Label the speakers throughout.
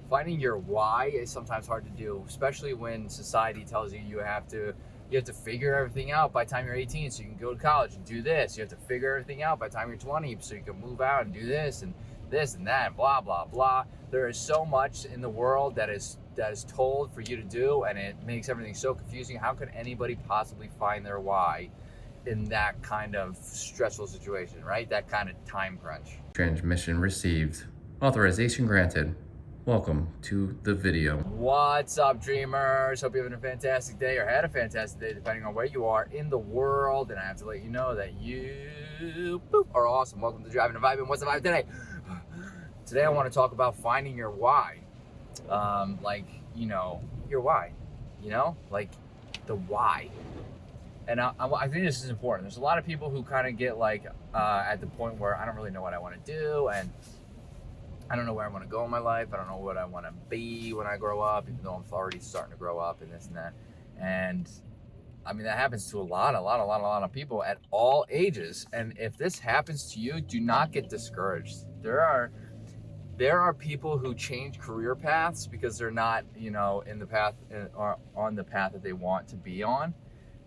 Speaker 1: finding your why is sometimes hard to do, especially when society tells you you have to figure everything out by the time you're 18 so you can go to college and do this. You have to figure everything out by the time you're 20 so you can move out and do this and that, blah blah blah. There is so much in the world that is told for you to do, and it makes everything so confusing. How could anybody possibly find their why in that kind of stressful situation, right? That kind of time crunch.
Speaker 2: Transmission received. Authorization granted. Welcome to the video.
Speaker 1: What's up, dreamers? Hope you're having a fantastic day or had a fantastic day, depending on where you are in the world. And I have to let you know that you are awesome. Welcome to Driving a Vibe. And what's the vibe today? Today I want to talk about finding your why. Your why. Like the why. And I think this is important. There's a lot of people who kind of get at the point where I don't really know what I want to do, and I don't know where I want to go in my life. I don't know what I want to be when I grow up, even though I'm already starting to grow up and this and that. And I mean, that happens to a lot of people at all ages. And if this happens to you, do not get discouraged. There are people who change career paths because they're not, in the path or on the path that they want to be on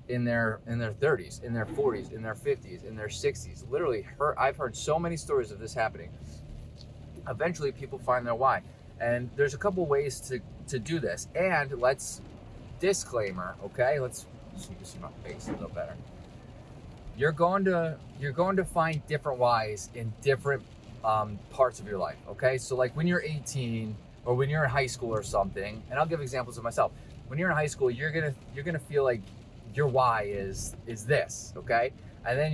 Speaker 1: in their 30s, in their 40s, in their 50s, in their 60s. Literally, I've heard so many stories of this happening. Eventually people find their why, and there's a couple ways to do this. And disclaimer, okay, so you can see my face a little better. You're going to find different whys in different parts of your life, okay? So like when you're 18 or when you're in high school or something, and I'll give examples of myself. When you're in high school, you're gonna feel like your why is this, okay? And then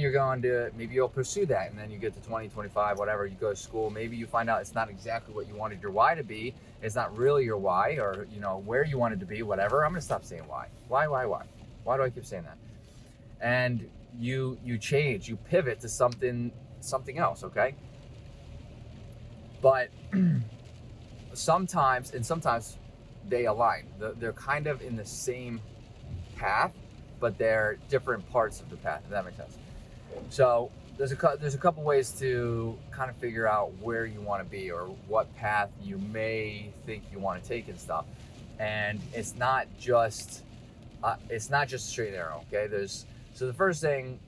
Speaker 1: maybe you'll pursue that, and then you get to 20, 25, whatever, you go to school, maybe you find out it's not exactly what you wanted your why to be, it's not really your why, or where you wanted to be, whatever. I'm gonna stop saying why. Why do I keep saying that? And you change, you pivot to something else, okay? But sometimes they align. They're kind of in the same path, but they're different parts of the path, if that makes sense. So there's a couple ways to kind of figure out where you want to be or what path you may think you want to take and stuff. And it's not just a straight arrow, okay? So the first thing,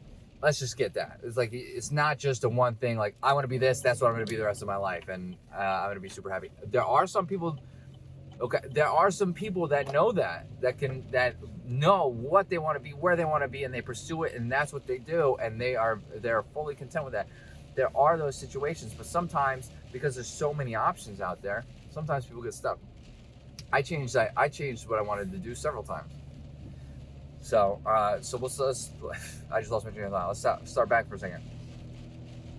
Speaker 1: let's just get that. It's not just a one thing, like I want to be this, that's what I'm going to be the rest of my life, and I'm going to be super happy. There are some people that know that know what they want to be, where they want to be, and they pursue it, and that's what they do, and they're fully content with that. There are those situations, but sometimes, because there's so many options out there, sometimes people get stuck. I changed what I wanted to do several times. So I just lost my train of thought. Let's start back for a second.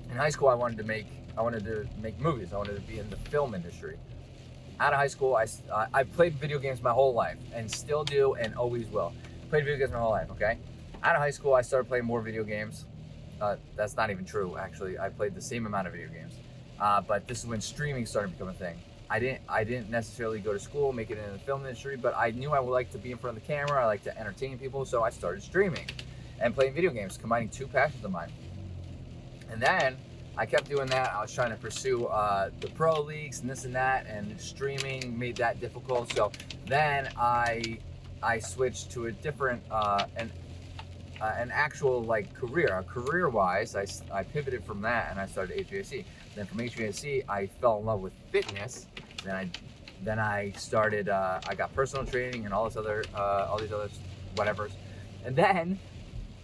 Speaker 1: In high school, I wanted to make movies. I wanted to be in the film industry. Out of high school, I played video games my whole life, and still do, and always will. Played video games my whole life, okay? Out of high school, I started playing more video games. That's not even true, actually. I played the same amount of video games. But this is when streaming started to become a thing. I didn't necessarily go to school, make it in the film industry, but I knew I would like to be in front of the camera. I like to entertain people, so I started streaming and playing video games, combining two passions of mine. And then I kept doing that. I was trying to pursue the pro leagues and this and that, and streaming made that difficult. So then I switched to a different an actual career. Career-wise, I pivoted from that and I started HVAC. Then from HVAC, I fell in love with fitness. Then I started. I got personal training and all these other whatevers, and then.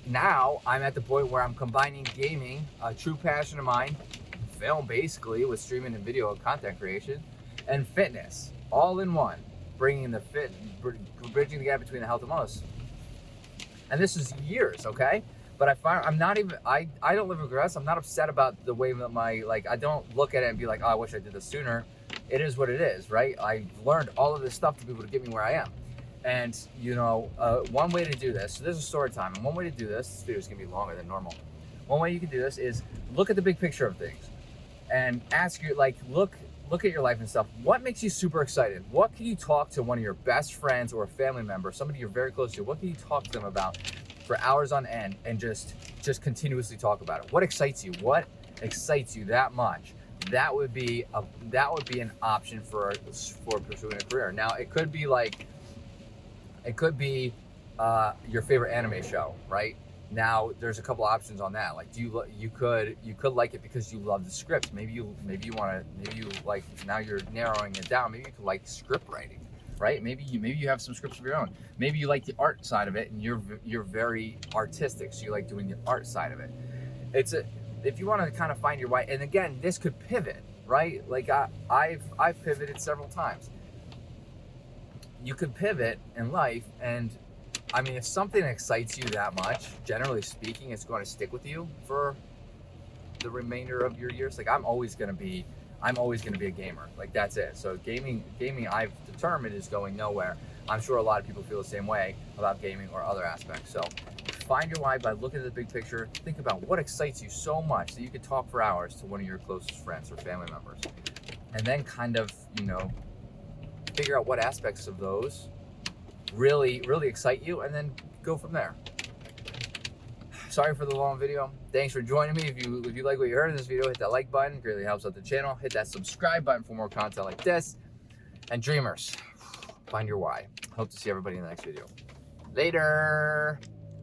Speaker 1: Now I'm at the point where I'm combining gaming, a true passion of mine, film basically, with streaming and video and content creation, and fitness, all in one, bringing bridging the gap between the health and wellness. And this is years, okay? But I don't live regrets. I'm not upset about the way that I don't look at it and be like, oh, I wish I did this sooner. It is what it is, right? I've learned all of this stuff to be able to get me where I am. And, one way to do this, so this is story time, and one way to do this video is going to be longer than normal. One way you can do this is look at the big picture of things and ask look at your life and stuff. What makes you super excited? What can you talk to one of your best friends or a family member, somebody you're very close to, what can you talk to them about for hours on end and just continuously talk about it? What excites you? What excites you that much? that would be an option for pursuing a career. Now it could be your favorite anime show, right? Now there's a couple options on that. Like, you could like it because you love the script. Maybe you like, now you're narrowing it down. Maybe you could like script writing, right? Maybe you have some scripts of your own. Maybe you like the art side of it, and you're very artistic, so you like doing the art side of it. If you want to kind of find your why, and again, this could pivot, right? Like I've pivoted several times. You could pivot in life, and I mean, if something excites you that much, generally speaking, it's going to stick with you for the remainder of your years. Like I'm always going to be a gamer. Like that's it. So gaming I've determined is going nowhere. I'm sure a lot of people feel the same way about gaming or other aspects. So find your why by looking at the big picture. Think about what excites you so much that you could talk for hours to one of your closest friends or family members. And then kind of, figure out what aspects of those really, really excite you, and then go from there. Sorry for the long video. Thanks for joining me. If you like what you heard in this video, hit that like button. It greatly helps out the channel. Hit that subscribe button for more content like this. And dreamers, find your why. Hope to see everybody in the next video. Later.